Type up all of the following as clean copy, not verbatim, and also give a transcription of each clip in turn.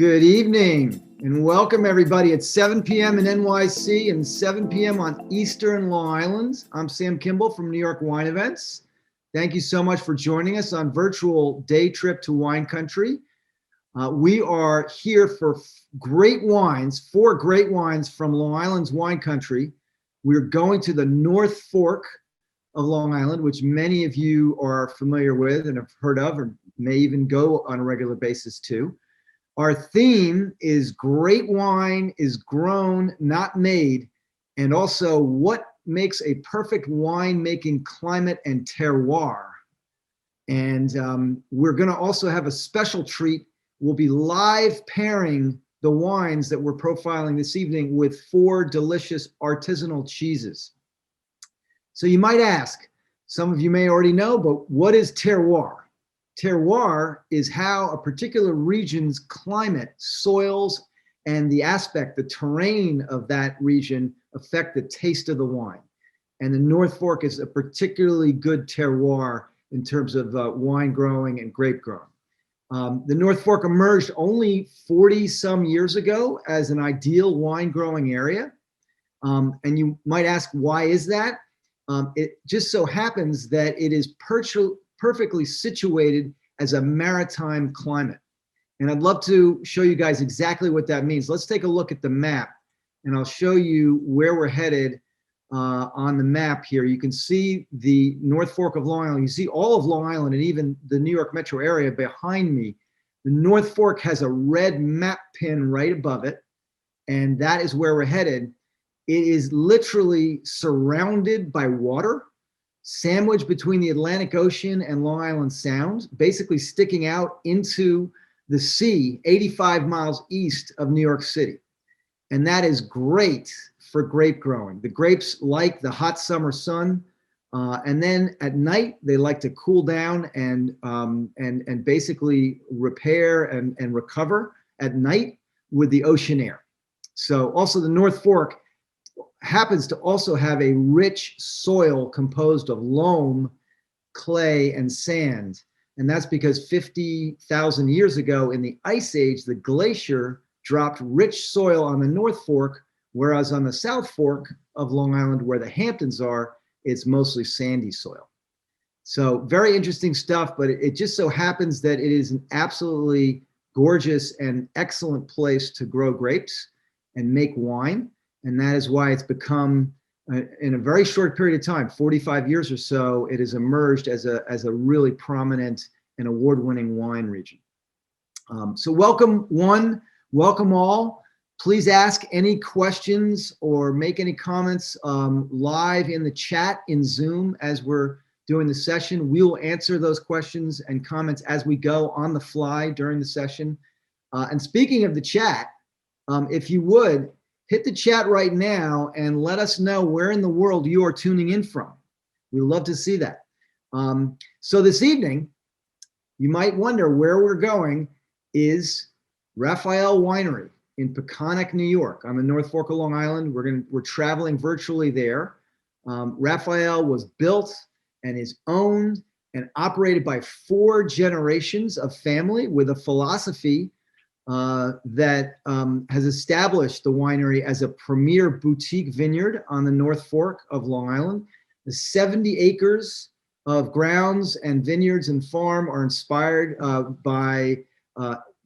Good evening and welcome everybody. It's 7 p.m. in NYC and 7 p.m. on Eastern Long Island. I'm Sam Kimball from New York Wine Events. Thank you so much for joining us on virtual day trip to wine country. We are here for great wines, 4 great wines from Long Island's wine country. We're going to the North Fork of Long Island, which many of you are familiar with and have heard of, or may even go on a regular basis to. Our theme is great wine is grown, not made, and also what makes a perfect winemaking climate and terroir. And we're going to also have a special treat. We'll be live pairing the wines that we're profiling this evening with 4 delicious artisanal cheeses. So you might ask, some of you may already know, but what is terroir? Terroir is how a particular region's climate, soils, and the terrain of that region affect the taste of the wine. And the North Fork is a particularly good terroir in terms of wine growing and grape growing. The North Fork emerged only 40 some years ago as an ideal wine growing area. And you might ask, why is that? It just so happens that it is perfectly situated as a maritime climate. And I'd love to show you guys exactly what that means. Let's take a look at the map and I'll show you where we're headed on the map here. You can see the North Fork of Long Island. You see all of Long Island and even the New York metro area behind me. The North Fork has a red map pin right above it, and that is where we're headed. It is literally surrounded by water, sandwiched between the Atlantic Ocean and Long Island Sound, basically sticking out into the sea 85 miles east of New York City. And that is great for grape growing. The grapes like the hot summer sun, and then at night they like to cool down and basically repair and recover at night with the ocean air. So also the North Fork happens to also have a rich soil composed of loam, clay, and sand. And that's because 50,000 years ago in the Ice Age, the glacier dropped rich soil on the North Fork, whereas on the South Fork of Long Island, where the Hamptons are, it's mostly sandy soil. So very interesting stuff, but it just so happens that it is an absolutely gorgeous and excellent place to grow grapes and make wine. And that is why it's become, in a very short period of time, 45 years or so, it has emerged as a really prominent and award-winning wine region. So welcome one, welcome all. Please ask any questions or make any comments live in the chat in Zoom as we're doing the session. We will answer those questions and comments as we go on the fly during the session. And speaking of the chat, if you would, hit the chat right now and let us know where in the world you are tuning in from. We'd love to see that. So this evening, you might wonder where we're going is Raphael Winery in Peconic, New York, on the North Fork of Long Island. We're traveling virtually there. Raphael was built and is owned and operated by 4 generations of family with a philosophy that has established the winery as a premier boutique vineyard on the North Fork of Long Island. The 70 acres of grounds and vineyards and farm are inspired by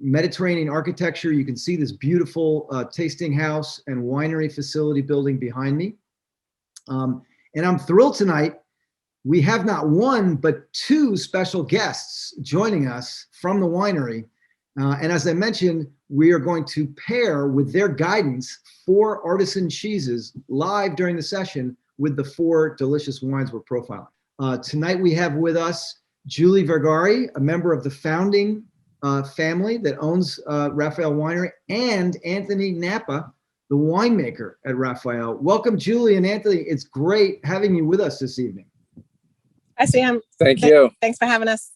Mediterranean architecture. You can see this beautiful tasting house and winery facility building behind me. And I'm thrilled tonight. We have not 1, but 2 special guests joining us from the winery. And as I mentioned, we are going to pair with their guidance 4 artisan cheeses live during the session with the 4 delicious wines we're profiling. Tonight we have with us Julie Vergari, a member of the founding family that owns Raphael Winery, and Anthony Nappa, the winemaker at Raphael. Welcome, Julie and Anthony. It's great having you with us this evening. Hi, Sam. Thank you. Thanks for having us.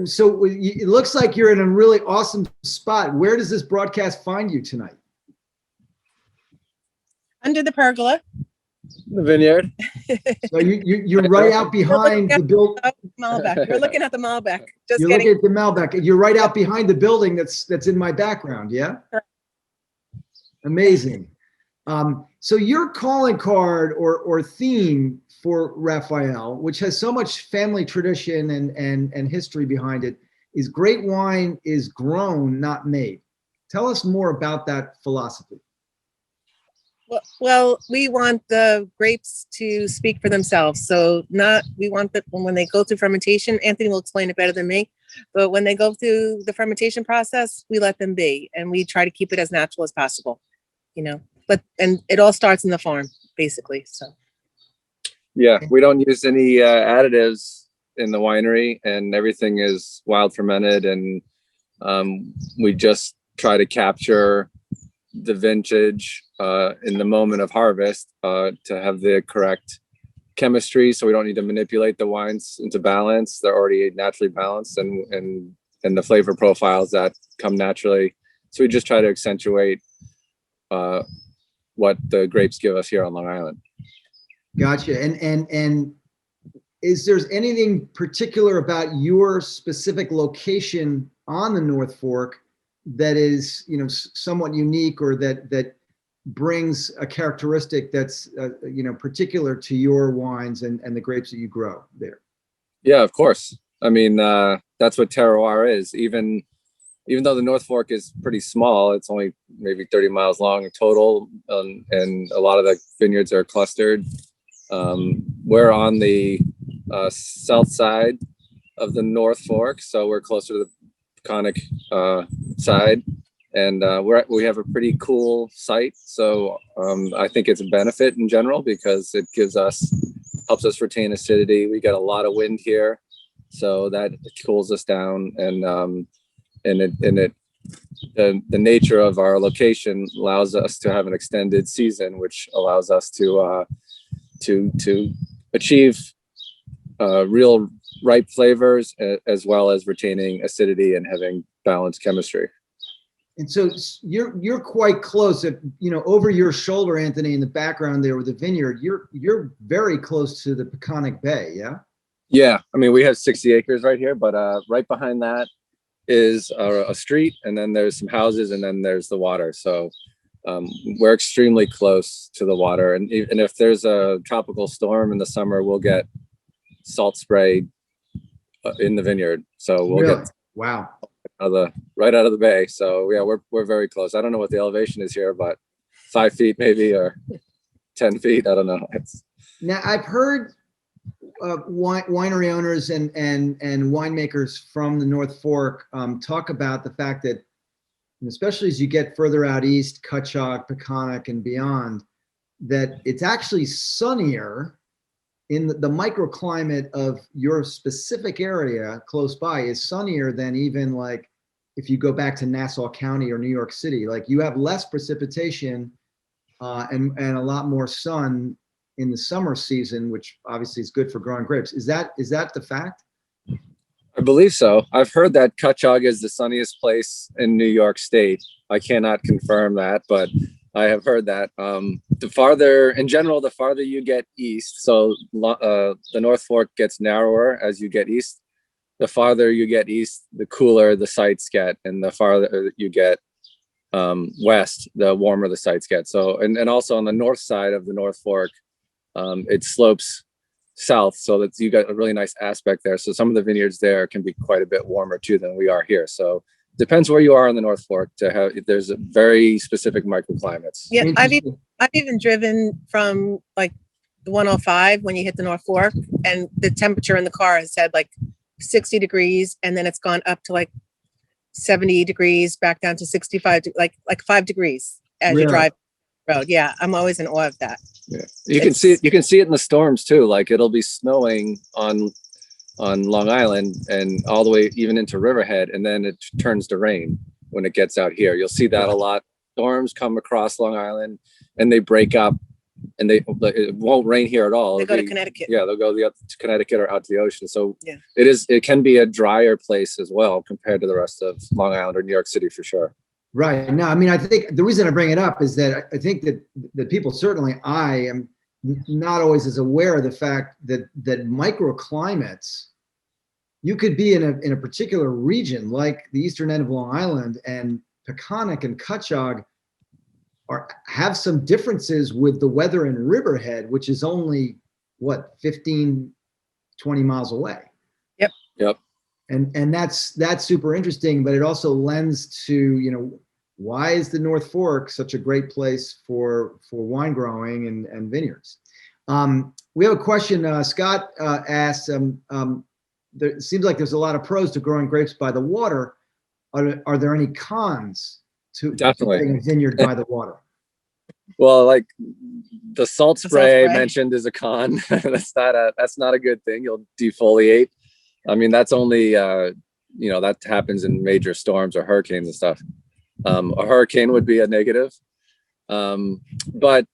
So it looks like you're in a really awesome spot. Where does this broadcast find you tonight? Under the pergola. The vineyard. So you're right out behind the building. Malbec. We're looking at the Malbec. Just You're kidding. looking at the Malbec. You're right out behind the building that's in my background. Yeah. Amazing. So your calling card or theme for Raphael, which has so much family tradition and history behind it, is great wine is grown, not made. Tell us more about that philosophy. Well, we want the grapes to speak for themselves. So we want that when they go through fermentation, Anthony will explain it better than me, but when they go through the fermentation process, we let them be, and we try to keep it as natural as possible, and it all starts in the farm, basically. So. Yeah, we don't use any additives in the winery, and everything is wild fermented, and we just try to capture the vintage in the moment of harvest to have the correct chemistry, so we don't need to manipulate the wines into balance. They're already naturally balanced, and the flavor profiles that come naturally. So we just try to accentuate what the grapes give us here on Long Island. Gotcha. And is there anything particular about your specific location on the North Fork that is, somewhat unique, or that brings a characteristic that's, particular to your wines and the grapes that you grow there? Yeah, of course. I mean, that's what terroir is. Even though the North Fork is pretty small, it's only maybe 30 miles long total, and a lot of the vineyards are clustered. We're on the south side of the North Fork, so we're closer to the Peconic side, and we have a pretty cool site. So I think it's a benefit in general because it helps us retain acidity. We get a lot of wind here, so that cools us down, and the nature of our location allows us to have an extended season, which allows us to achieve real ripe flavors, as well as retaining acidity and having balanced chemistry. And so you're quite close, over your shoulder, Anthony, in the background there with the vineyard. You're very close to the Peconic Bay, yeah? Yeah, I mean, we have 60 acres right here, but right behind that is a street, and then there's some houses, and then there's the water. So we're extremely close to the water, and if there's a tropical storm in the summer, we'll get salt spray in the vineyard. So we'll get wow right out of the bay. So yeah, we're very close. I don't know what the elevation is here, but 5 feet maybe, or 10 feet. I don't know. Now I've heard winery owners and winemakers from the North Fork talk about the fact that, especially as you get further out east, Cutchogue, Peconic, and beyond, that it's actually sunnier in the microclimate of your specific area close by is sunnier than even like if you go back to Nassau County or New York City. Like you have less precipitation and a lot more sun in the summer season, which obviously is good for growing grapes. Is that the fact? I believe so. I've heard that Cutchogue is the sunniest place in New York State. I cannot confirm that, but I have heard that. The farther you get east, so the North Fork gets narrower as you get east. The farther you get east, the cooler the sites get, and the farther you get west, the warmer the sites get. So, and also on the north side of the North Fork, it slopes south, so that you got a really nice aspect there. So some of the vineyards there can be quite a bit warmer too than we are here. So depends where you are on the North Fork there's a very specific microclimates. Yeah, I've even driven from like the 105 when you hit the North Fork, and the temperature in the car has said like 60 degrees, and then it's gone up to like 70 degrees, back down to 65, like 5 degrees as you drive the road. Yeah, I'm always in awe of that. Yeah, you can see it in the storms too. Like it'll be snowing on Long Island and all the way even into Riverhead, and then it turns to rain when it gets out here. You'll see that a lot. Storms come across Long Island and they break up, and it won't rain here at all. They go to Connecticut. Yeah, they'll go to Connecticut or out to the ocean. So yeah, it can be a drier place as well compared to the rest of Long Island or New York City for sure. Right. No, I mean, I think the reason I bring it up is that I think that people, certainly I am not always is aware of the fact that microclimates, you could be in a particular region like the eastern end of Long Island, and Peconic and Cutchogue have some differences with the weather in Riverhead, which is only what, 15, 20 miles away. Yep. And that's super interesting, but it also lends to, why is the North Fork such a great place for wine growing and vineyards? We have a question. Scott asked, it seems like there's a lot of pros to growing grapes by the water. Are there any cons to getting a vineyard by the water? Well, like the salt spray spray mentioned is a con. That's not a good thing. You'll defoliate. I mean, that's only that happens in major storms or hurricanes and stuff. A hurricane would be a negative, but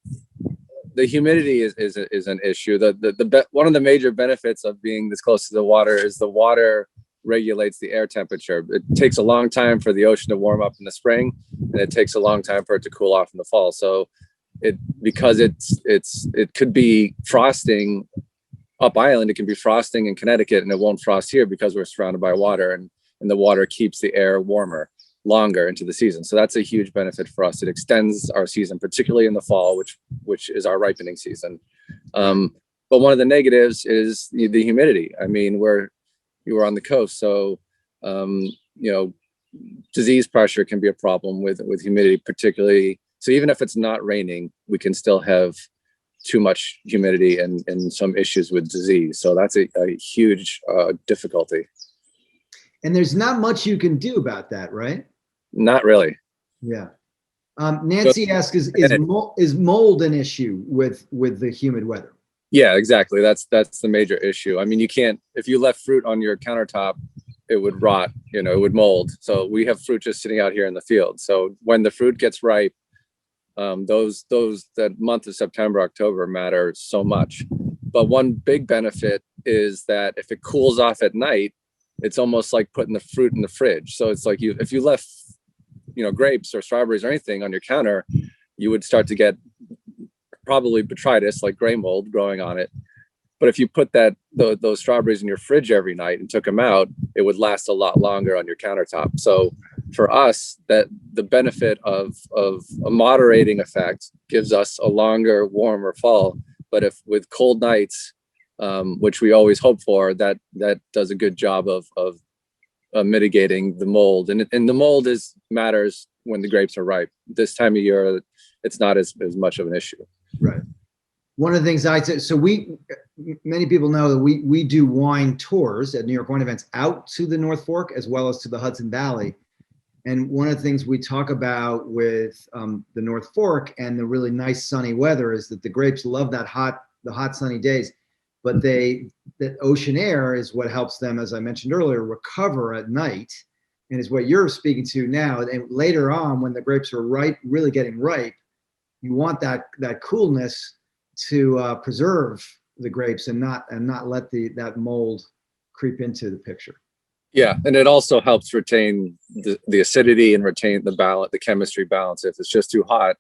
the humidity is an issue. One of the major benefits of being this close to the water is the water regulates the air temperature. It takes a long time for the ocean to warm up in the spring, and it takes a long time for it to cool off in the fall. So because it could be frosting up island, it can be frosting in Connecticut, and it won't frost here because we're surrounded by water, and the water keeps the air warmer longer into the season. So that's a huge benefit for us. It extends our season, particularly in the fall, which is our ripening season. But one of the negatives is the humidity. I mean, you were on the coast, so disease pressure can be a problem with humidity, particularly. So even if it's not raining, we can still have too much humidity and some issues with disease. So that's a huge difficulty. And there's not much you can do about that, right? Not really. Yeah. Nancy asks, is mold an issue with the humid weather? Yeah, exactly. That's the major issue. I mean, you can't, if you left fruit on your countertop, it would rot, it would mold. So we have fruit just sitting out here in the field. So when the fruit gets ripe, that month of September, October matter so much. But one big benefit is that if it cools off at night, it's almost like putting the fruit in the fridge. So it's like if you left, grapes or strawberries or anything on your counter, you would start to get probably botrytis, like gray mold, growing on it. But if you put those strawberries in your fridge every night and took them out, it would last a lot longer on your countertop. So for us, that the benefit of a moderating effect gives us a longer, warmer fall. But if with cold nights, which we always hope for, that does a good job of mitigating the mold. And the mold matters when the grapes are ripe. This time of year, it's not as much of an issue. Right. One of the things I said, so many people know that we do wine tours at New York Wine Events out to the North Fork as well as to the Hudson Valley. And one of the things we talk about with the North Fork and the really nice sunny weather is that the grapes love the hot sunny days, but that ocean air is what helps them, as I mentioned earlier, recover at night, and is what you're speaking to now. And later on, when the grapes are ripe, really getting ripe, you want that coolness to preserve the grapes and not let that mold creep into the picture. Yeah, and it also helps retain the acidity and retain the chemistry balance. If it's just too hot,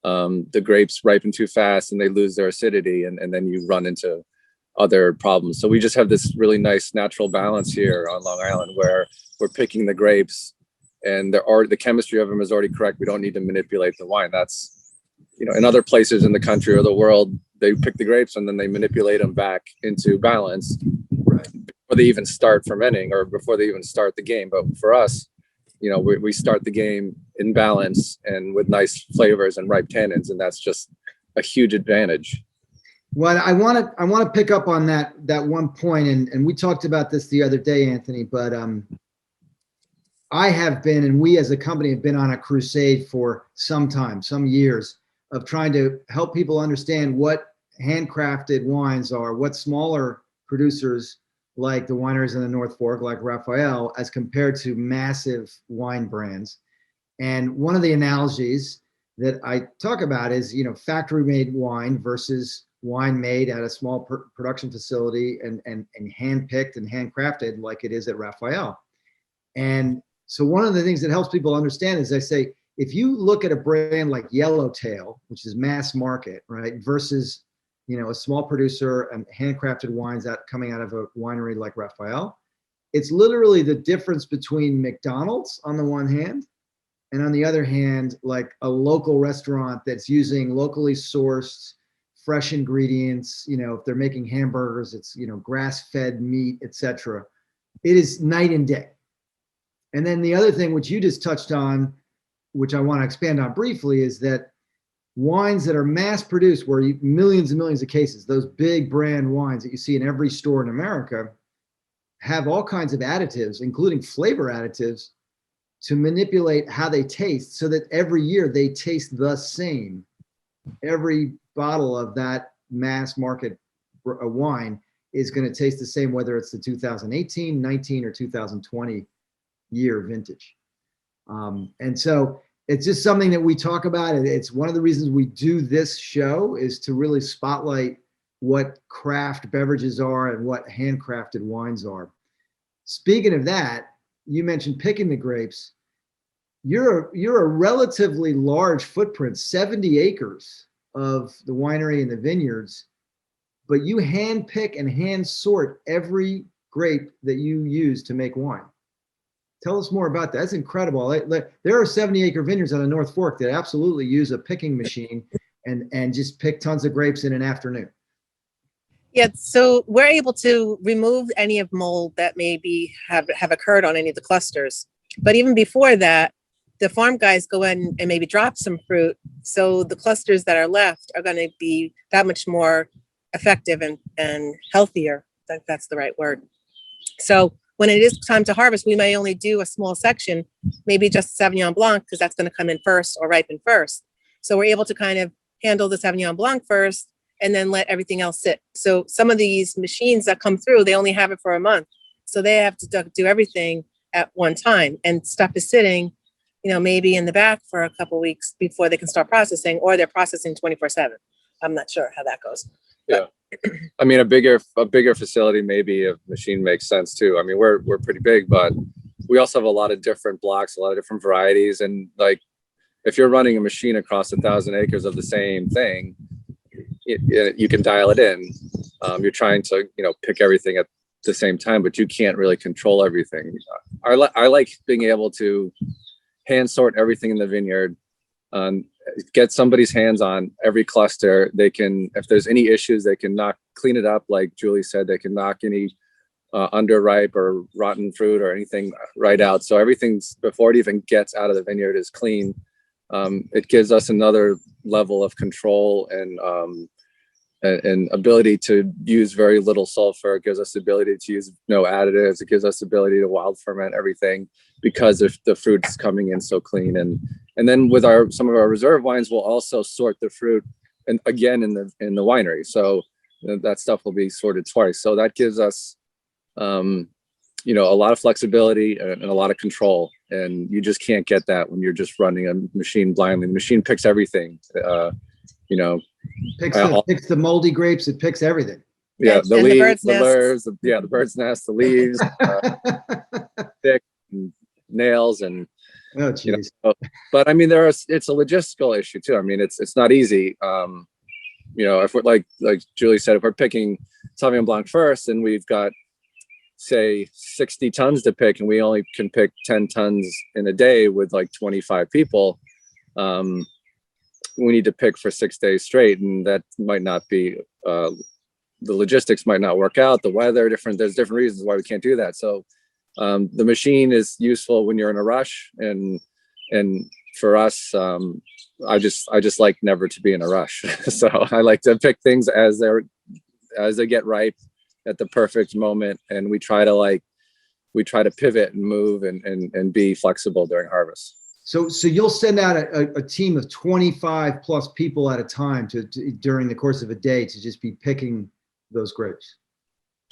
the grapes ripen too fast and they lose their acidity, and then you run into other problems. So we just have this really nice natural balance here on Long Island where we're picking the grapes and the chemistry of them is already correct. We don't need to manipulate the wine. That's, in other places in the country or the world, they pick the grapes and then they manipulate them back into balance before they even start fermenting or before they even start the game. But for us, we start the game in balance and with nice flavors and ripe tannins, and that's just a huge advantage. Well, I want to pick up on that one point, and we talked about this the other day, Anthony. But I have been, and we as a company have been on a crusade for some time, some years, of trying to help people understand what handcrafted wines are, what smaller producers like the wineries in the North Fork, like Raphael, as compared to massive wine brands. And one of the analogies that I talk about is, factory-made wine versus wine made at a small production facility and hand-picked and handcrafted like it is at Raphael. And so one of the things that helps people understand is I say, if you look at a brand like Yellowtail, which is mass market, right, versus a small producer and handcrafted wines coming out of a winery like Raphael. It's literally the difference between McDonald's on the one hand, and on the other hand, like a local restaurant that's using locally sourced, fresh ingredients. If they're making hamburgers, it's, grass-fed meat, etc. It is night and day. And then the other thing, which you just touched on, which I want to expand on briefly, is that wines that are mass produced, where millions and millions of cases, those big brand wines that you see in every store in America, have all kinds of additives, including flavor additives, to manipulate how they taste, so that every year they taste the same. Every bottle of that mass market wine is going to taste the same, whether it's the 2018, 19, or 2020 year vintage. And so it's just something that we talk about. It's one of the reasons we do this show, is to really spotlight what craft beverages are and what handcrafted wines are. Speaking of that, you mentioned picking the grapes. You're a relatively large footprint, 70 acres of the winery and the vineyards, but you hand pick and hand sort every grape that you use to make wine. Tell us more about that. That's incredible. There are 70-acre vineyards on the North Fork that absolutely use a picking machine and just pick tons of grapes in an afternoon. Yeah, so we're able to remove any of mold that maybe have occurred on any of the clusters. But even before that, the farm guys go in and maybe drop some fruit. So the clusters that are left are going to be that much more effective and healthier. I think that's the right word. So when it is time to harvest, we may only do a small section, maybe just Sauvignon Blanc, because that's going to come in first or ripen first. So we're able to kind of handle the Sauvignon Blanc first and then let everything else sit. So some of these machines that come through, they only have it for a month. So they have to do everything at one time, and stuff is sitting, maybe in the back for a couple of weeks before they can start processing, or they're processing 24/7. I'm not sure how that goes. Yeah. I mean, a bigger facility, maybe a machine makes sense too. I mean, we're pretty big, but we also have a lot of different blocks, a lot of different varieties. And like, if you're running a machine across 1,000 acres of the same thing, you can dial it in. You're trying to, pick everything at the same time, but you can't really control everything. I like being able to hand sort everything in the vineyard, get somebody's hands on every cluster. They can, if there's any issues, they can clean it up. Like Julie said, they can knock any underripe or rotten fruit or anything right out. So everything's, before it even gets out of the vineyard, is clean. It gives us another level of control and ability to use very little sulfur. It gives us the ability to use no additives. It gives us the ability to wild ferment everything, because if the fruit's coming in so clean. And then with some of our reserve wines, we'll also sort the fruit, and again in the winery. So that stuff will be sorted twice. So that gives us a lot of flexibility and a lot of control. And you just can't get that when you're just running a machine blindly. The machine picks everything. Picks the moldy grapes. It picks everything. Yeah, the leaves, the lures, the bird's nest, the leaves, thick and nails, and oh geez. But I mean, it's a logistical issue too. I mean, it's not easy. If we're like Julie said, if we're picking Sauvignon Blanc first, and we've got, say, 60 tons to pick, and we only can pick 10 tons in a day with like 25 people, we need to pick for 6 days straight, and that might not be, the logistics might not work out, the weather there's different reasons why we can't do that. So the machine is useful when you're in a rush, and for us, I just like never to be in a rush. So I like to pick things as they get ripe at the perfect moment, and we try to pivot and move and be flexible during harvest. So you'll send out a team of 25 plus people at a time to during the course of a day to just be picking those grapes.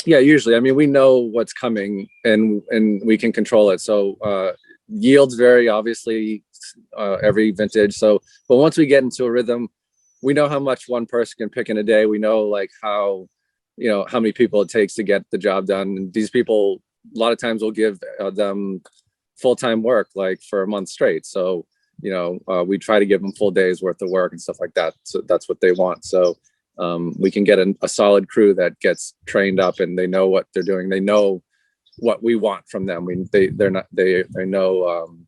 Yeah, usually. I mean, we know what's coming, and we can control it. So yields vary, obviously, every vintage. So, but once we get into a rhythm, we know how much one person can pick in a day. We know like how many people it takes to get the job done. And these people, a lot of times, will give them full-time work, like for a month straight. So, we try to give them full days worth of work and stuff like that. So that's what they want. So we can get a solid crew that gets trained up and they know what they're doing. They know what we want from them. They know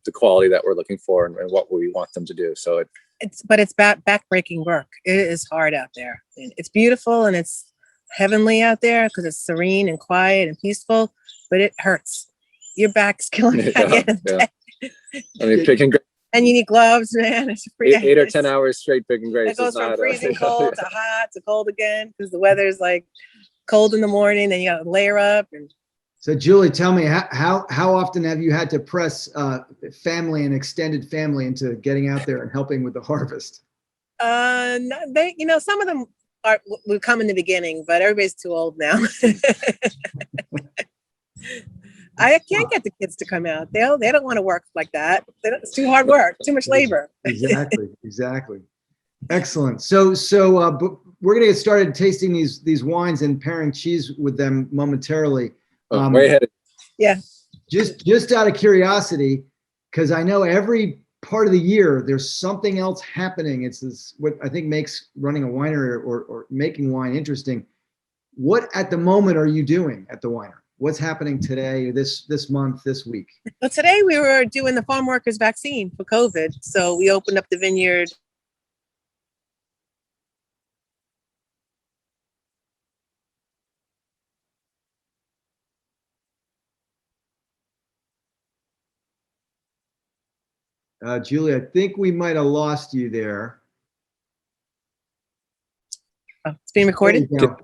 the quality that we're looking for and what we want them to do. So it's backbreaking work. It is hard out there. It's beautiful and it's heavenly out there because it's serene and quiet and peaceful, but it hurts. Your back's killing you at the end of the day. I mean, picking grapes. And you need gloves, man. It's 8 or 10 hours straight picking grapes. It goes from freezing cold to hot to cold again because the weather's like cold in the morning. Then you got to layer up. And so, Julie, tell me how often have you had to press family and extended family into getting out there and helping with the harvest? Some of them would come in the beginning, but everybody's too old now. I can't get the kids to come out. They don't want to work like that. It's too hard work, too much labor. Exactly. Excellent. So we're going to get started tasting these wines and pairing cheese with them momentarily. Way ahead. Yeah. Just out of curiosity, because I know every part of the year there's something else happening. It's this what I think makes running a winery or making wine interesting. What at the moment are you doing at the winery? What's happening today, this month, this week? Well, today we were doing the farm workers vaccine for COVID. So we opened up the vineyard. Julie, I think we might have lost you there. Oh, it's being recorded. Can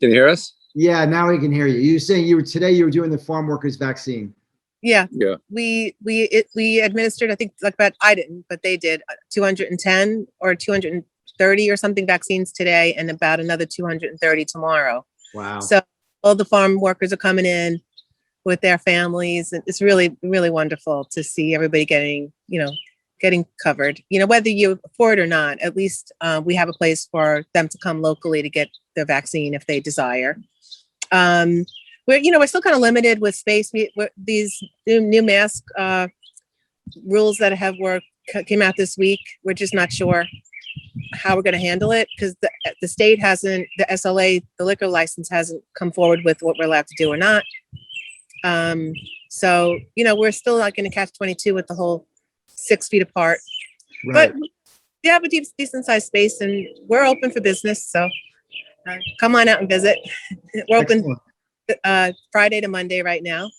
you hear us? Yeah, now we can hear you. You were saying you were doing the farm workers vaccine. Yeah. Yeah. We administered, I think, I didn't, but they did 210 or 230 or something vaccines today, and about another 230 tomorrow. Wow. So all the farm workers are coming in with their families, and it's really, really wonderful to see everybody getting covered. Whether you afford or not, at least we have a place for them to come locally to get their vaccine if they desire. We're still kind of limited with space. These new mask rules that came out this week. We're just not sure how we're going to handle it because the state hasn't, the SLA, the liquor license hasn't come forward with what we're allowed to do or not. So we're still like in a catch-22 with the whole 6 feet apart. Right. But we have a decent sized space and we're open for business. So come on out and visit. We're open Friday to Monday right now,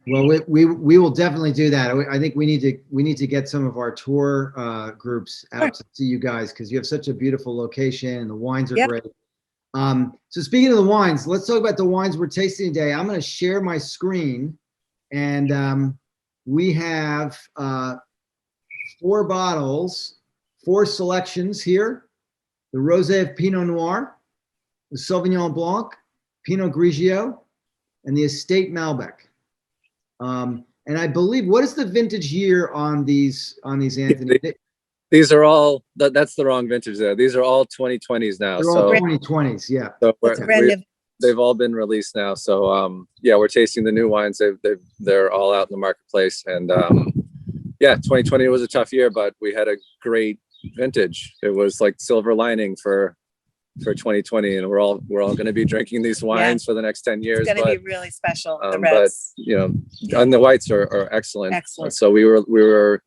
Well, we will definitely do that. I think we need to get some of our tour groups out to see you guys because you have such a beautiful location and the wines are great. So speaking of the wines, let's talk about the wines we're tasting today. I'm going to share my screen and we have 4 bottles, 4 selections here. The Rosé of Pinot Noir, the Sauvignon Blanc, Pinot Grigio, and the Estate Malbec. And I believe, what is the vintage year on these, Anthony? These are all, that's the wrong vintage there. These are all 2020s now. They're all 2020s, yeah. So they've all been released now. So we're tasting the new wines. They're all out in the marketplace. And 2020 was a tough year, but we had a great vintage. It was like silver lining for 2020, and we're all going to be drinking these wines for the next 10 years. It's going to be really special. The reds, and the whites are excellent. Excellent. So we were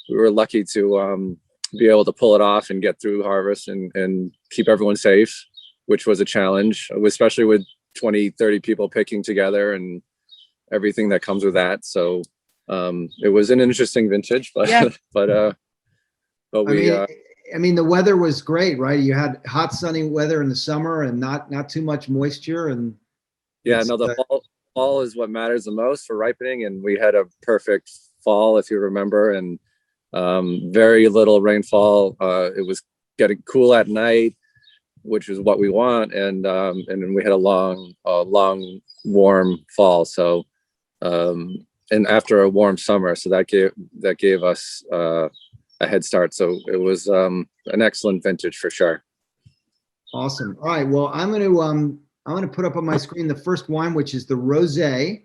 lucky to be able to pull it off and get through harvest and keep everyone safe, which was a challenge, especially with 20-30 people picking together and everything that comes with that. So it was an interesting vintage, but I mean, the weather was great, right? You had hot, sunny weather in the summer and not too much moisture. And the fall is what matters the most for ripening. And we had a perfect fall, if you remember, and very little rainfall. It was getting cool at night, which is what we want. And then we had a long, warm fall. So, and after a warm summer, so that gave us a head start. So it was an excellent vintage for sure. Awesome. All right. Well, I'm going to put up on my screen the first wine, which is the Rosé.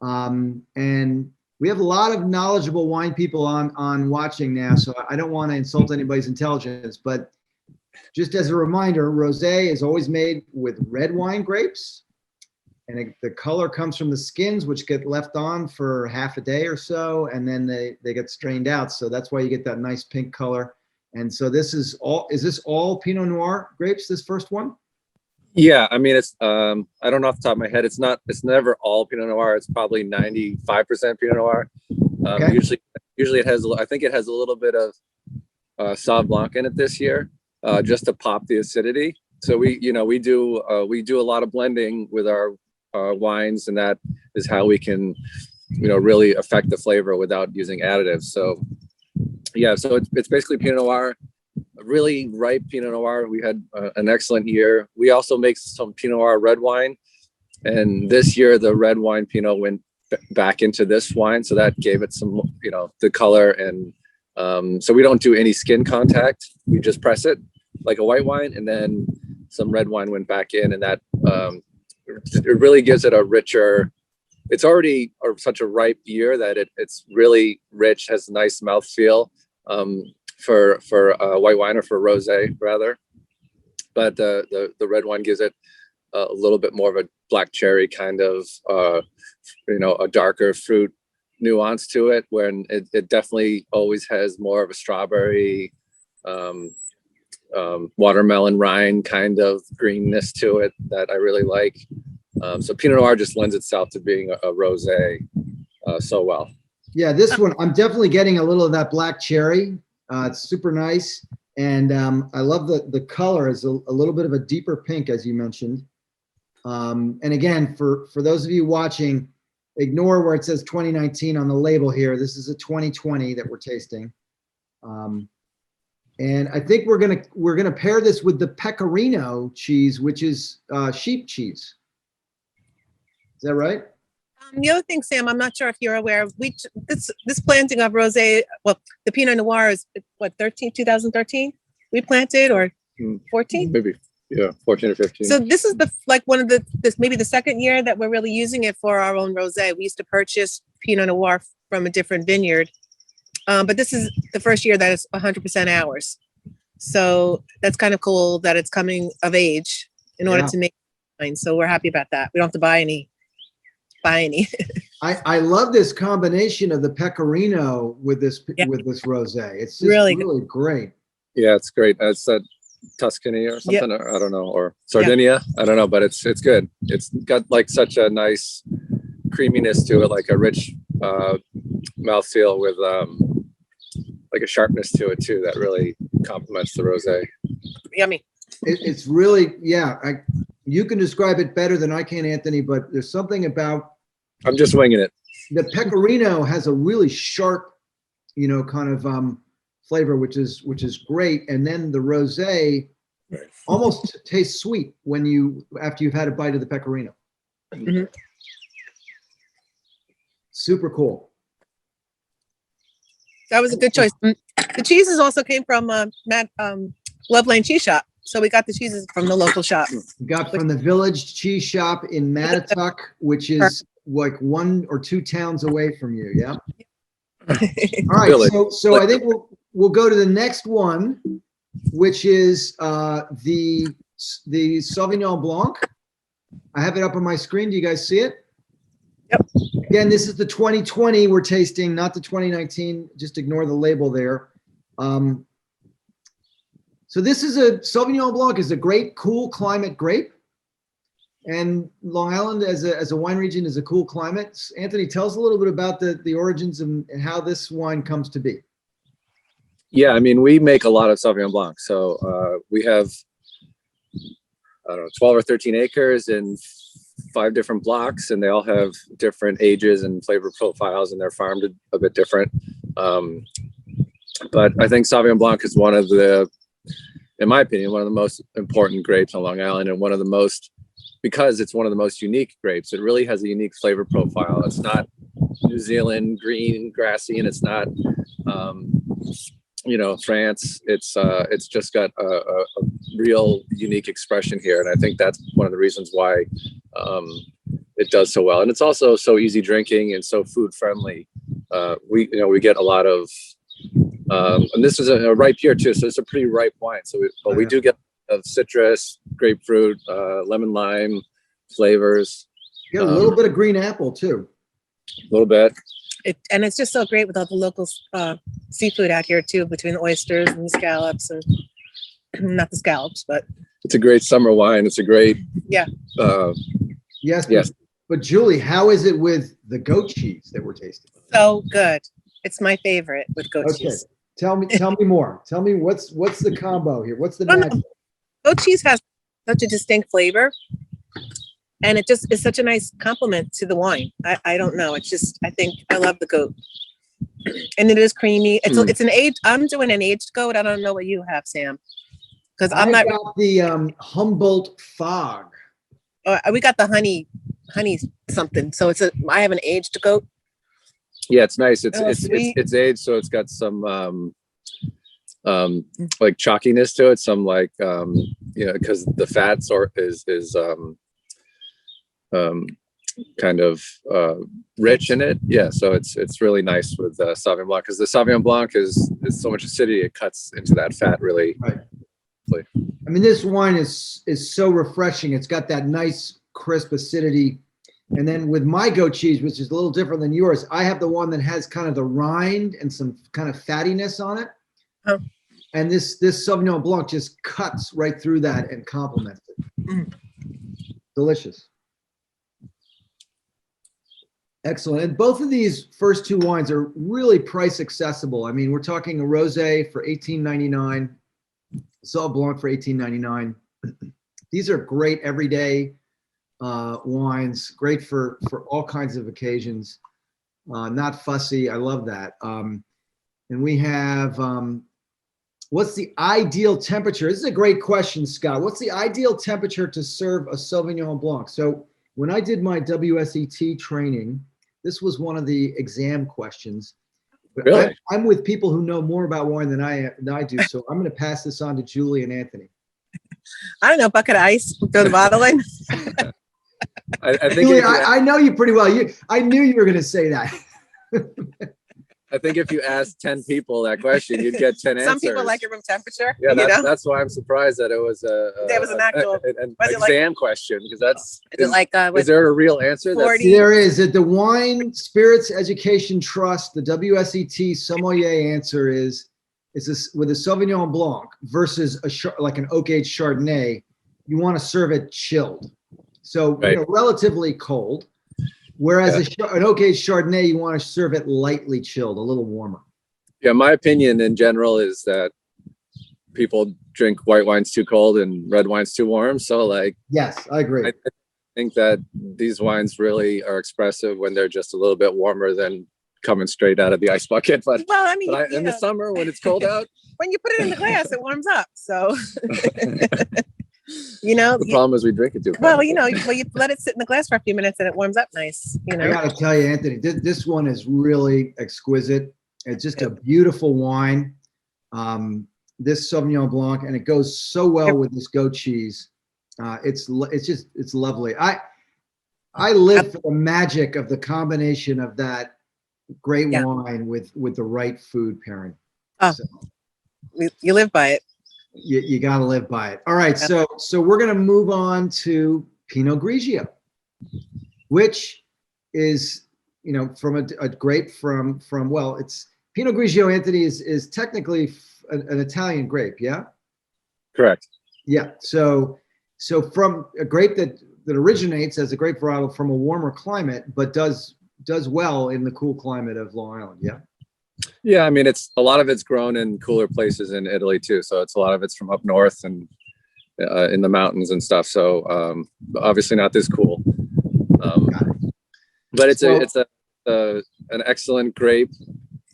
And we have a lot of knowledgeable wine people on watching now, so I don't want to insult anybody's intelligence, but just as a reminder, rosé is always made with red wine grapes. And the color comes from the skins, which get left on for half a day or so, and then they get strained out. So that's why you get that nice pink color. And so is this all Pinot Noir grapes, this first one? Yeah, I mean, it's I don't know off the top of my head. It's never all Pinot Noir. It's probably 95% Pinot Noir. Okay. Usually it has, I think it has a little bit of Sauvignon Blanc in it this year, just to pop the acidity. So we do a lot of blending with our wines, and that is how we can, really affect the flavor without using additives. So yeah, so it's basically Pinot Noir, a really ripe Pinot Noir. We had an excellent year. We also make some Pinot Noir red wine, and this year the red wine Pinot went back into this wine, so that gave it some, the color. And so we don't do any skin contact. We just press it like a white wine, and then some red wine went back in, and that it really gives it a richer. It's already such a ripe year that it's really rich, has a nice mouthfeel for white wine, or for rosé rather. But the red wine gives it a little bit more of a black cherry kind of, a darker fruit nuance to it, when it definitely always has more of a strawberry, watermelon rind kind of greenness to it that I really like. So Pinot Noir just lends itself to being a rosé so well. Yeah, this one, I'm definitely getting a little of that black cherry. It's super nice. And I love the color is a little bit of a deeper pink, as you mentioned. And again, for those of you watching, ignore where it says 2019 on the label here. This is a 2020 that we're tasting. And I think we're gonna pair this with the pecorino cheese, which is sheep cheese. Is that right? The other thing, Sam, I'm not sure if you're aware, this planting of rosé, well, the Pinot Noir is what, 2013 we planted, or 14? Maybe, yeah, 14 or 15. So this is maybe the second year that we're really using it for our own rosé. We used to purchase Pinot Noir from a different vineyard, but this is the first year that it's 100% ours. So that's kind of cool that it's coming of age in order to make wine. So we're happy about that. We don't have to buy any. I love this combination of the pecorino with this rosé. It's just really great. Yeah, it's great. It's Tuscany or something, or I don't know, or Sardinia. I don't know, but it's good. It's got like such a nice creaminess to it, like a rich mouthfeel with like a sharpness to it too that really complements the rosé. Yummy. It's really, you can describe it better than I can, Anthony, but there's something about, I'm just winging it. The pecorino has a really sharp, kind of flavor, which is great. And then the rosé almost tastes sweet after you've had a bite of the pecorino. Mm-hmm. Super cool. That was a good choice. The cheeses also came from Matt Love Lane Cheese Shop. So we got the cheeses from the local shop. We got from the Village Cheese Shop in Mattituck, which is like 1 or 2 towns away from you. Yeah. All right. So I think we'll go to the next one, which is the Sauvignon Blanc. I have it up on my screen. Do you guys see it? Yep. Again, this is the 2020 we're tasting, not the 2019. Just ignore the label there. So this is a Sauvignon Blanc, is a great, cool climate grape. And Long Island as a wine region is a cool climate. Anthony, tell us a little bit about the origins and how this wine comes to be. Yeah, I mean, we make a lot of Sauvignon Blanc. So we have, 12 or 13 acres and 5 different blocks, and they all have different ages and flavor profiles, and they're farmed a bit different. But I think Sauvignon Blanc is in my opinion, one of the most important grapes on Long Island, and because it's one of the most unique grapes. It really has a unique flavor profile. It's not New Zealand green, grassy, and it's not, France. It's just got a real unique expression here, and I think that's one of the reasons why it does so well. And it's also so easy drinking and so food friendly. We get a lot of And this is a ripe year too, so it's a pretty ripe wine. So we do get citrus, grapefruit, lemon, lime flavors. You got a little bit of green apple too. A little bit. And it's just so great with all the local seafood out here too, between the oysters and the scallops, and not the scallops, but it's a great summer wine. It's a great yes. But Julie, how is it with the goat cheese that we're tasting? So good. It's my favorite with goat cheese. Tell me more. Tell me what's the combo here? What's the magic? Goat cheese has such a distinct flavor, and it just is such a nice compliment to the wine. I don't know. It's just, I think I love the goat, and it is creamy. It's an aged. I'm doing an aged goat. I don't know what you have, Sam, because I'm not. Got the Humboldt Fog. We got the honey something. So I have an aged goat. Yeah, it's nice. It's aged, so it's got some like chalkiness to it. Some like because the fats is kind of rich in it. Yeah, so it's really nice with Sauvignon Blanc, because the Sauvignon Blanc is so much acidity, it cuts into that fat really. Right. I mean, this wine is so refreshing. It's got that nice crisp acidity. And then with my goat cheese, which is a little different than yours, I have the one that has kind of the rind and some kind of fattiness on it. Oh. And this Sauvignon Blanc just cuts right through that and complements it. Delicious. Excellent. And both of these first two wines are really price accessible. I mean, we're talking a rosé for $18.99, Sauv Blanc for $18.99. These are great everyday wines, great for all kinds of occasions, not fussy. I love that. And we have, what's the ideal temperature? This is a great question, Scott. What's the ideal temperature to serve a Sauvignon Blanc? So when I did my WSET training, this was one of the exam questions. Really? I'm with people who know more about wine than I do, so I'm going to pass this on to Julie and Anthony. I don't know, bucket of ice, throw the bottle in. I think Julie, I know you pretty well. I knew you were going to say that. I think if you asked 10 people that question, you'd get 10 answers. Some people like it room temperature. Yeah, that's why I'm surprised that it was an actual an exam question, because that's is there a real answer? There is. At the Wine Spirits Education Trust, the WSET sommelier answer is this with a Sauvignon Blanc versus like an oak-aged Chardonnay, you want to serve it chilled. So relatively cold. Whereas an oak-aged Chardonnay, you want to serve it lightly chilled, a little warmer. Yeah, my opinion in general is that people drink white wines too cold and red wines too warm. So yes, I agree. I think that these wines really are expressive when they're just a little bit warmer than coming straight out of the ice bucket. But in the summer when it's cold out, when you put it in the glass, it warms up. So the problem is we drink it too. Well, you let it sit in the glass for a few minutes and it warms up nice. I gotta tell you, Anthony, this one is really exquisite. It's just a beautiful wine. This Sauvignon Blanc, and it goes so well with this goat cheese. It's lovely. I live for the magic of the combination of that great wine with the right food pairing. You live by it. You got to live by it. All right, so we're going to move on to Pinot Grigio, which is from a grape from it's Pinot Grigio. Anthony is technically an Italian grape, yeah. Correct. Yeah. So from a grape that originates as a grape varietal from a warmer climate, but does well in the cool climate of Long Island, yeah. Yeah, I mean, a lot of it's grown in cooler places in Italy too. So it's a lot of it's from up north and in the mountains and stuff. So obviously not this cool, but it's an excellent grape.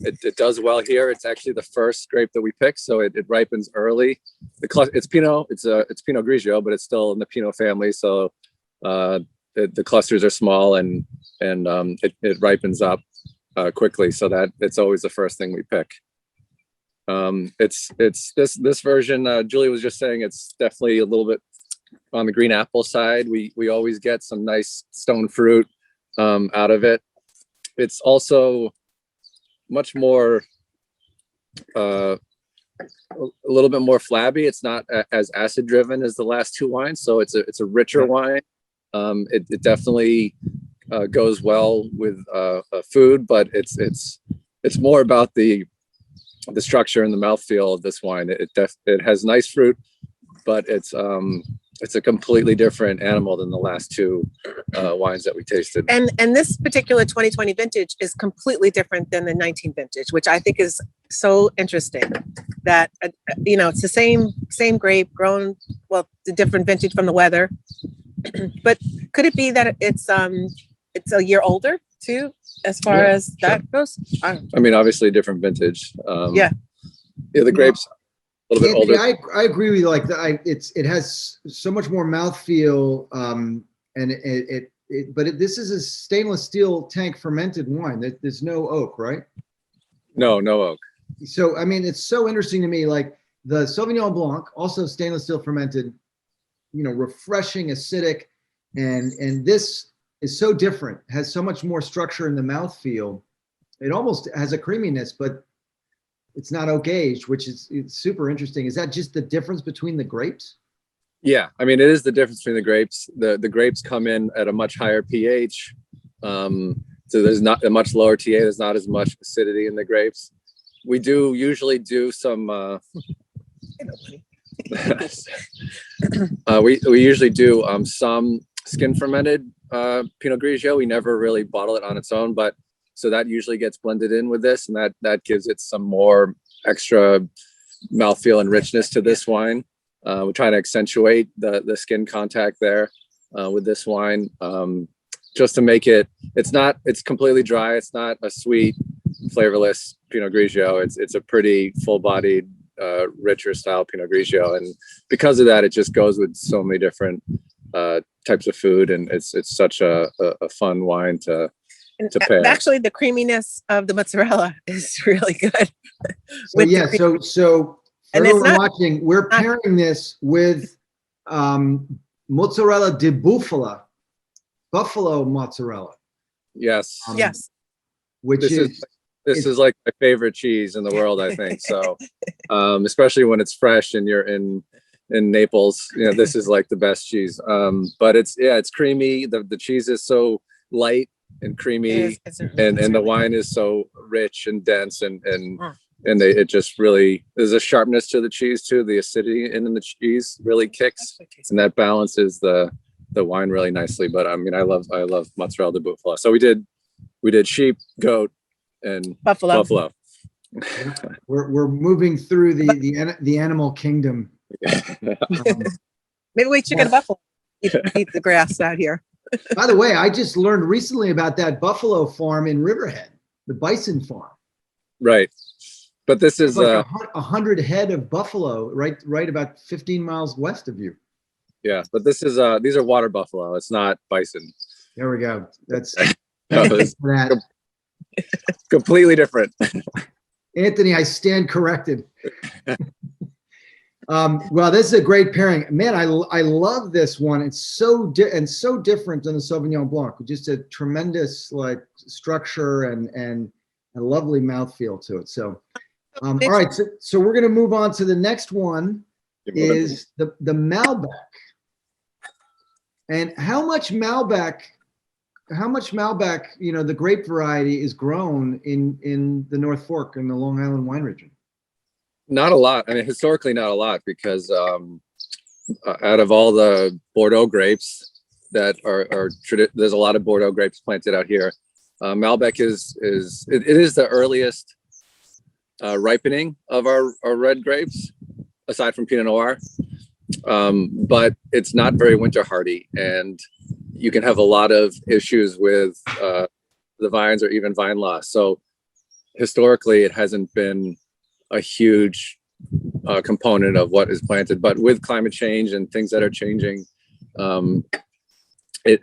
It does well here. It's actually the first grape that we picked, so it ripens early. It's Pinot. It's Pinot Grigio, but it's still in the Pinot family. So the clusters are small and it ripens up quickly, so that it's always the first thing we pick. It's this version. Julie was just saying it's definitely a little bit on the green apple side. We always get some nice stone fruit out of it. It's also much more a little bit more flabby. It's not as acid driven as the last two wines, so it's a richer wine. It definitely goes well with food, but it's more about the structure and the mouthfeel of this wine. It has nice fruit, but it's a completely different animal than the last two wines that we tasted. And this particular 2020 vintage is completely different than the 19 vintage, which I think is so interesting. That it's the same grape grown, well, the different vintage from the weather. But could it be that it's a year older too, as far as that goes? I mean, obviously, a different vintage. Yeah, the grapes a little bit older. I agree with you. Like it has so much more mouthfeel, and this is a stainless steel tank fermented wine. There's no oak, right? No oak. So I mean, it's so interesting to me. Like the Sauvignon Blanc, also stainless steel fermented, refreshing, acidic, and this is so different. Has so much more structure in the mouthfeel. It almost has a creaminess, but it's not oak aged, which is super interesting. Is that just the difference between the grapes? Yeah, I mean, it is the difference between the grapes. The grapes come in at a much higher pH, so there's not a much lower TA. There's not as much acidity in the grapes. We usually do some. We usually do some skin fermented Pinot Grigio. We never really bottle it on its own, but so that usually gets blended in with this, and that gives it some more extra mouthfeel and richness to this wine. We're trying to accentuate the skin contact there with this wine, just to make it's completely dry. It's not a sweet, flavorless Pinot Grigio. It's a pretty full-bodied, richer style Pinot Grigio, and because of that, it just goes with so many different types of food, and it's such a fun wine to pair. Actually, the creaminess of the mozzarella is really good. So for everyone watching, we're pairing this with mozzarella di bufala, buffalo mozzarella. Yes. Yes. This is like my favorite cheese in the world, I think. So, especially when it's fresh and you're in Naples, this is like the best cheese. But it's creamy. The cheese is so light and creamy, and the wine is so rich and dense, and it just really, there's a sharpness to the cheese too. The acidity in the cheese really kicks, and that balances the wine really nicely. But I mean, I love mozzarella di bufala. So we did sheep, goat, and buffalo. We're moving through the animal kingdom. Maybe we should get a buffalo. Eat the grass out here. By the way, I just learned recently about that buffalo farm in Riverhead, the bison farm. Right, but this is like 100 head of buffalo, right about 15 miles west of you. Yeah, but this is these are water buffalo. It's not bison. There we go. That's completely different. Anthony, I stand corrected. Well, this is a great pairing, man. I love this one. It's so different than the Sauvignon Blanc. Just a tremendous structure and a lovely mouthfeel to it. So, all right. So we're gonna move on to the next one. Is the Malbec, and how much Malbec, the grape variety is grown in the North Fork in the Long Island wine region? Not a lot. I mean, historically, not a lot, because out of all the Bordeaux grapes that are there's a lot of Bordeaux grapes planted out here. Malbec is the earliest ripening of our red grapes, aside from Pinot Noir. But it's not very winter hardy, and you can have a lot of issues with the vines or even vine loss. So historically, it hasn't been a huge component of what is planted, but with climate change and things that are changing,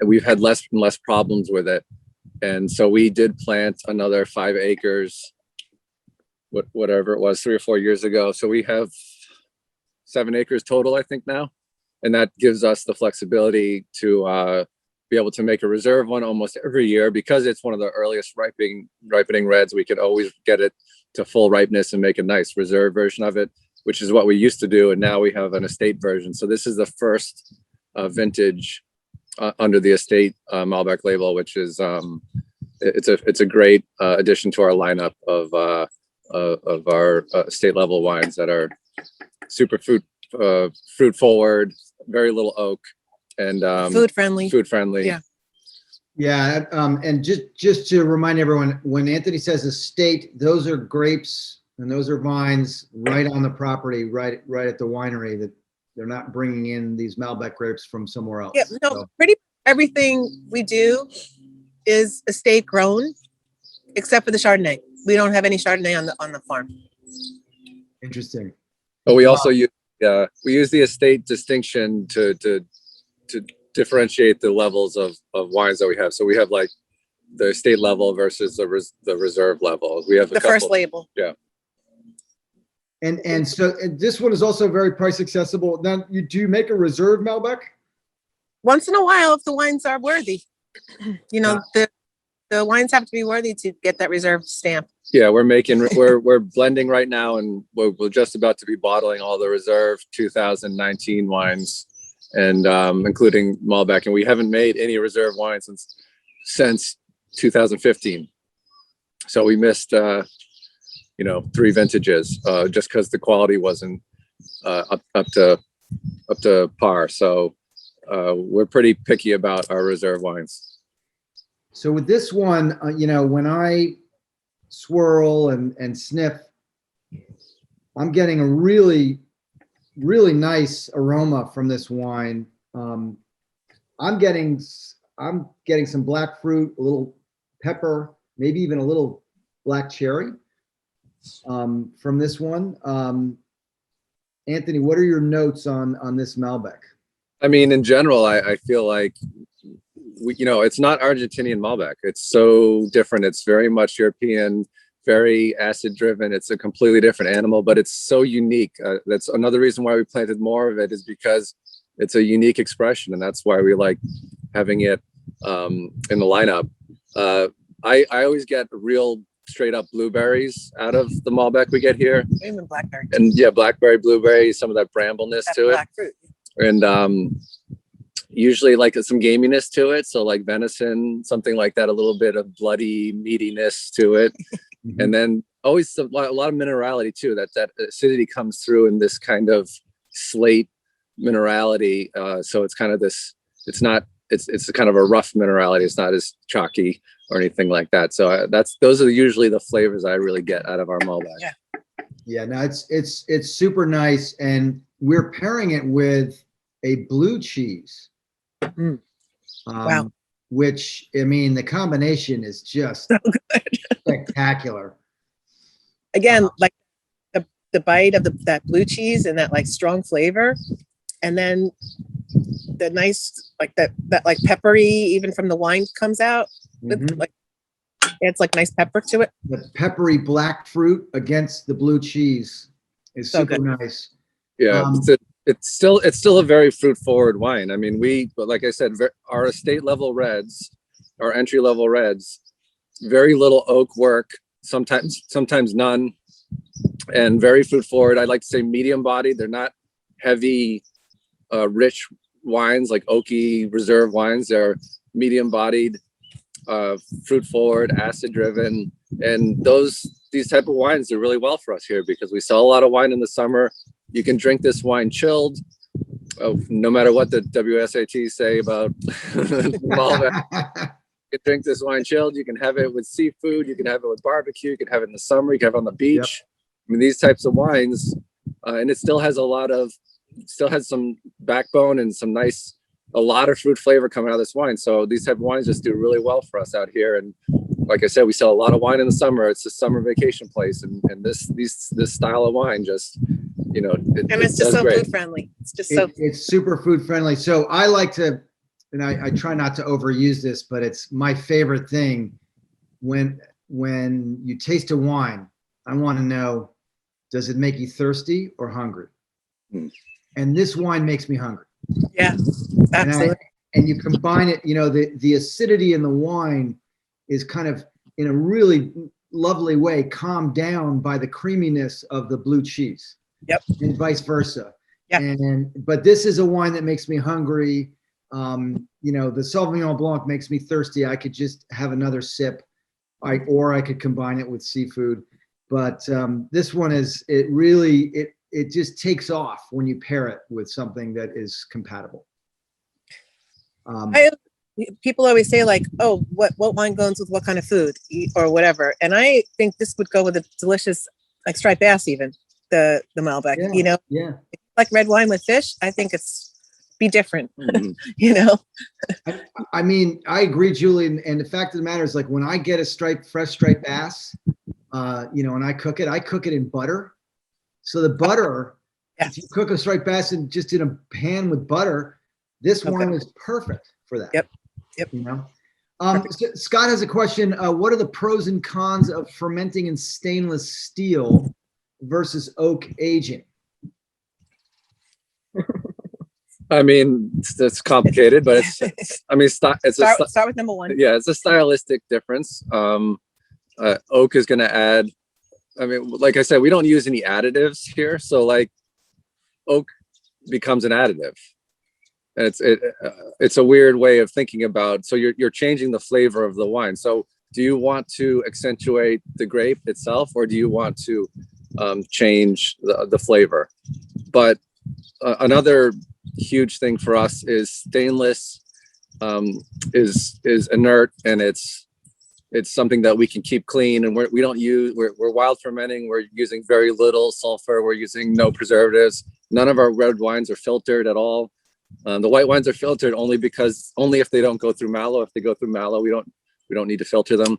we've had less and less problems with it. And so we did plant another 5 acres, whatever it was, 3 or 4 years ago. So we have 7 acres total, I think now. And that gives us the flexibility to be able to make a reserve one almost every year, because it's one of the earliest ripening reds. We could always get it to full ripeness and make a nice reserve version of it, which is what we used to do. And now we have an estate version. So this is the first vintage under the estate Malbec label, which is it's a great addition to our lineup of our estate level wines that are super fruit forward, very little oak, and Food friendly. Food friendly. Yeah. Yeah, and just to remind everyone, when Anthony says estate, those are grapes and those are vines right on the property, right at the winery. That they're not bringing in these Malbec grapes from somewhere else. Yeah, no, So, pretty everything we do is estate grown, except for the Chardonnay. We don't have any Chardonnay on the farm. interesting. But we also use the estate distinction to differentiate the levels of wines that we have. So we have like the estate level versus the reserve level. We have The first label. Yeah. And so this one is also very price accessible. Now, do you make a reserve Malbec? Once in a while, if the wines are worthy, the wines have to be worthy to get that reserve stamp. Yeah, we're blending right now, and we're just about to be bottling all the reserve 2019 wines, and including Malbec. And we haven't made any reserve wines since 2015. So we missed 3 vintages just because the quality wasn't up to par. So we're pretty picky about our reserve wines. So with this one, when I swirl and sniff, I'm getting a really, really nice aroma from this wine. I'm getting some black fruit, a little pepper, maybe even a little black cherry from this one. Anthony, what are your notes on this Malbec? I mean, in general, I feel like it's not Argentinian Malbec. It's so different. It's very much European, very acid driven. It's a completely different animal, but it's so unique. That's another reason why we planted more of it, is because it's a unique expression, and that's why we like having it in the lineup. I always get real straight up blueberries out of the Malbec we get here. Even blackberry. And yeah, blackberry, blueberry, some of that brambleness to it. Black fruit. And usually like some gaminess to it. So like venison, something like that, a little bit of bloody meatiness to it. Mm-hmm. And then always a lot of minerality too. That acidity comes through in this kind of slate minerality. So it's kind of this, it's a kind of a rough minerality. It's not as chalky or anything like that. So those are usually the flavors I really get out of our Malbec. Yeah, no, it's super nice. And we're pairing it with a blue cheese. Wow. Which, I mean, the combination is just so good. Spectacular. Again, like the bite of that blue cheese and that like strong flavor, and then the nice like that like peppery even from the wine comes out with like it's like nice pepper to it. The peppery black fruit against the blue cheese is so super good. Nice. Yeah, it's still a very fruit forward wine. I mean, but like I said, our estate level reds, our entry level reds, very little oak work, sometimes none, and very fruit forward. I'd like to say medium bodied. They're not heavy, rich wines like oaky reserve wines. They're medium bodied, fruit forward, acid driven, and these type of wines do really well for us here because we sell a lot of wine in the summer. You can drink this wine chilled, no matter what the WSAT say about Malbec. You can drink this wine chilled. You can have it with seafood. You can have it with barbecue. You can have it in the summer. You can have it on the beach. Yep. I mean, these types of wines, and it still has some backbone and a lot of fruit flavor coming out of this wine. So these type of wines just do really well for us out here. And like I said, we sell a lot of wine in the summer. It's a summer vacation place, and this style of wine just, and it's just so great. Food friendly. It's super food friendly. So I like to, and I try not to overuse this, but it's my favorite thing when you taste a wine. I want to know, does it make you thirsty or hungry? And this wine makes me hungry. Yeah, absolutely. And you combine it, the acidity in the wine is kind of in a really lovely way calmed down by the creaminess of the blue cheese. Yep. And vice versa. Yeah. But this is a wine that makes me hungry. You know, the Sauvignon Blanc makes me thirsty. I could just have another sip, or I could combine it with seafood. But this one it just takes off when you pair it with something that is compatible. People always say like, oh, what wine goes with what kind of food or whatever. And I think this would go with a delicious, like striped bass, even the Malbec, Yeah, you know, yeah. Like red wine with fish. I think be different, Mhm. you know? I mean, I agree, Julie. And the fact of the matter is, like, when I get a fresh striped bass, you know, and I cook it in butter. So the butter, Yes. if you cook a striped bass in a pan with butter, this Okay. wine is perfect for that. Yep. You know, so Scott has a question. What are the pros and cons of fermenting in stainless steel versus oak aging? I mean, it's complicated, but start with number one. Yeah, it's a stylistic difference. Oak is going to add, I mean, like I said, we don't use any additives here. So like oak becomes an additive. And it's a weird way of thinking about, so you're changing the flavor of the wine. So do you want to accentuate the grape itself, or do you want to change the flavor? But another huge thing for us is stainless is inert, and it's something that we can keep clean, and we're wild fermenting. We're using very little sulfur. We're using no preservatives. None of our red wines are filtered at all. The white wines are filtered only if they don't go through malo. If they go through malo, we don't need to filter them.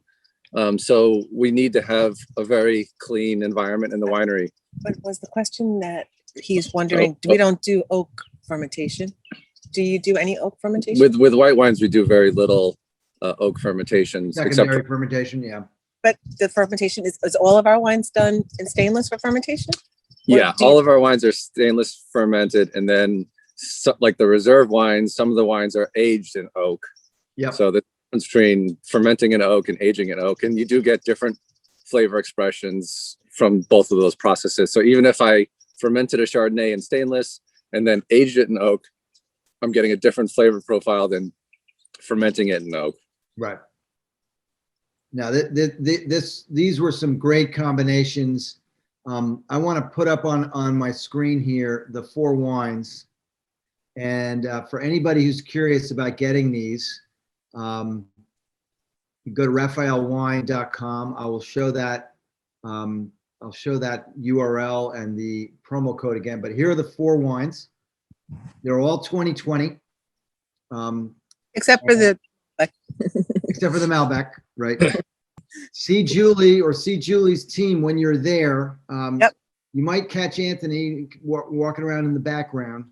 So we need to have a very clean environment in the winery. But was the question that he's wondering, we don't do oak fermentation? Do you do any oak fermentation? With white wines, we do very little oak fermentations. Secondary fermentation, yeah. But the fermentation is all of our wines done in stainless for fermentation? Yeah, all of our wines are stainless fermented, and then like the reserve wines, some of the wines are aged in oak. Yeah. So the difference between fermenting in oak and aging in oak, and you do get different flavor expressions from both of those processes. So even if I fermented a Chardonnay in stainless and then aged it in oak, I'm getting a different flavor profile than fermenting it in oak. Right. Now, these were some great combinations. I want to put up on my screen here the 4 wines. And for anybody who's curious about getting these, you go to raphaelwine.com. I will show that. I'll show that URL and the promo code again. But here are the 4 wines. They're all 2020. Except for the Malbec, right? See Julie or see Julie's team when you're there. Yep. You might catch Anthony walking around in the background.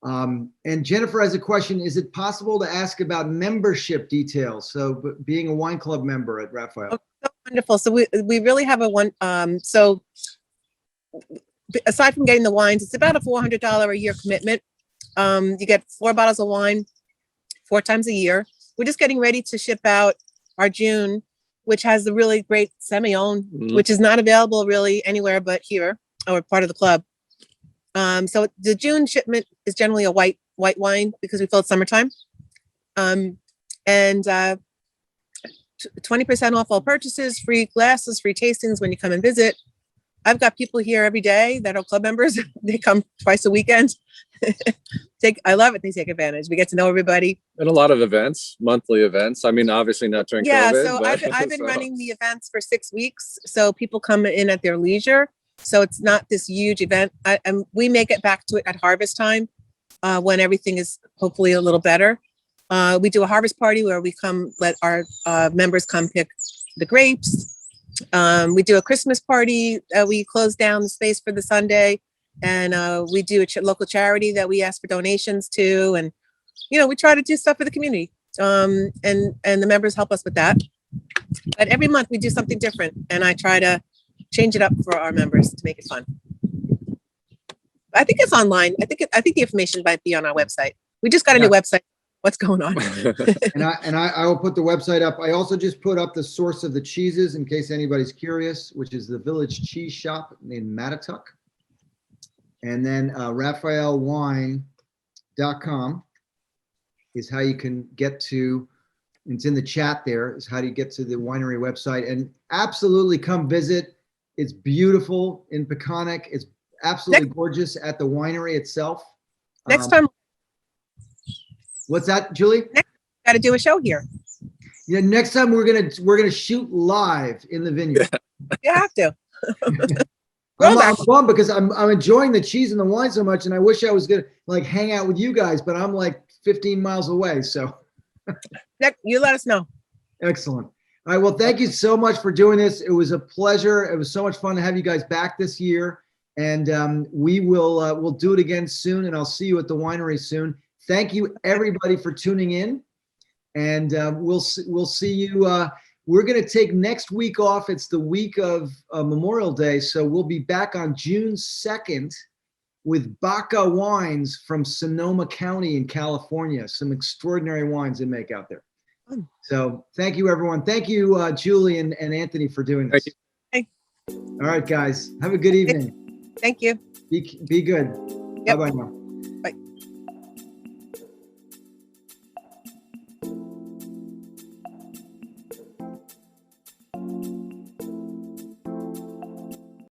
And Jennifer has a question. Is it possible to ask about membership details? So being a wine club member at Raphael. Oh, so wonderful. So we really have so aside from getting the wines, it's about a $400 a year commitment. You get 4 bottles of wine 4 times a year. We're just getting ready to ship out our June, which has the really great Semillon, which is not available really anywhere but here, or part of the club. So the June shipment is generally a white wine because we fill it summertime. And 20% off all purchases, free glasses, free tastings when you come and visit. I've got people here every day that are club members. They come twice a weekend. I love it. They take advantage. We get to know everybody. And a lot of events, monthly events. I mean, obviously not during COVID. So I've been running the events for 6 weeks. So people come in at their leisure. So it's not this huge event. And we may get back to it at harvest time when everything is hopefully a little better. We do a harvest party where we let our members come pick the grapes. We do a Christmas party. We close down the space for the Sunday, and we do a local charity that we ask for donations to, and we try to do stuff for the community. And the members help us with that. But every month we do something different, and I try to change it up for our members to make it fun. I think it's online. I think the information might be on our website. We just got a new website what's going on. And I will put the website up. I also just put up the source of the cheeses in case anybody's curious, which is the Village Cheese Shop in Mattatuck. And then raphaelwine.com is how you can get to, it's in the chat there, is how do you get to the winery website. And absolutely come visit. It's beautiful in Peconic. It's absolutely gorgeous at the winery itself. Next time, What's that, Julie? got to do a show here. Yeah, next time we're gonna shoot live in the vineyard. You have to. I'm bummed because I'm enjoying the cheese and the wine so much, and I wish I was gonna like hang out with you guys, but I'm like 15 miles away. So You let us know. excellent. All right. Well, thank you so much for doing this. It was a pleasure. It was so much fun to have you guys back this year, and we'll do it again soon. And I'll see you at the winery soon. Thank you everybody for tuning in, and we'll see you. We're going to take next week off. It's the week of Memorial Day, so we'll be back on June 2nd with Baca Wines from Sonoma County in California. Some extraordinary wines they make out there. So thank you, everyone. Thank you, Julie and Anthony, for doing this. Hey. All right, guys. Have a good evening. Thank you. Be good. Yep. Bye-bye now. Bye.